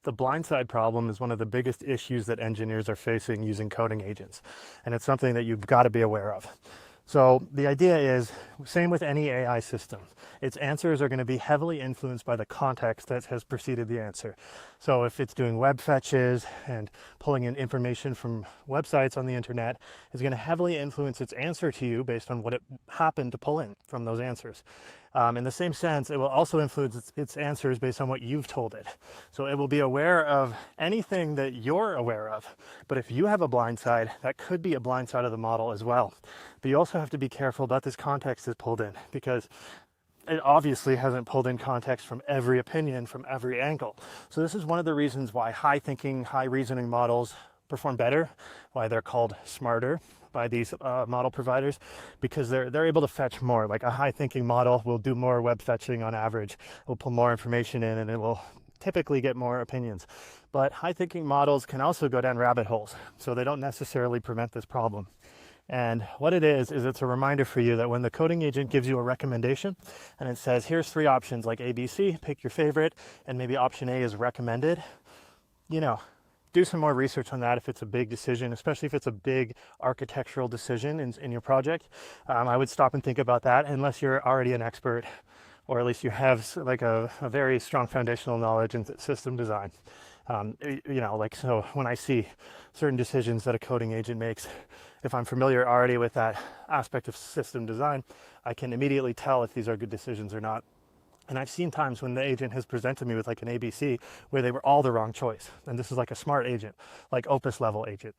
the blindside problem is one of the biggest issues that engineers are facing using coding agents. And it's something that you've got to be aware of. So the idea is, same with any AI system, its answers are going to be heavily influenced by the context that has preceded the answer. So if it's doing web fetches and pulling in information from websites on the internet, is going to heavily influence its answer to you based on what it happened to pull in from those answers. In the same sense, it will also influence its answers based on what you've told it. So it will be aware of anything that you're aware of. But if you have a blind side, that could be a blind side of the model as well. But you also have to be careful that this context is pulled in, because it obviously hasn't pulled in context from every opinion, from every angle. So this is one of the reasons why high thinking, high reasoning models perform better, why they're called smarter by these model providers, because they're able to fetch more. Like a high thinking model will do more web fetching on average, will pull more information in, and it will typically get more opinions. But high thinking models can also go down rabbit holes, so they don't necessarily prevent this problem. And what it is it's a reminder for you that when the coding agent gives you a recommendation and it says, here's 3 options like A, B, C, pick your favorite, and maybe option A is recommended, do some more research on that if it's a big decision, especially if it's a big architectural decision in your project. I would stop and think about that unless you're already an expert, or at least you have like a very strong foundational knowledge in system design. So when I see certain decisions that a coding agent makes, if I'm familiar already with that aspect of system design, I can immediately tell if these are good decisions or not. And I've seen times when the agent has presented me with like an ABC where they were all the wrong choice. And this is like a smart agent, like Opus level agent.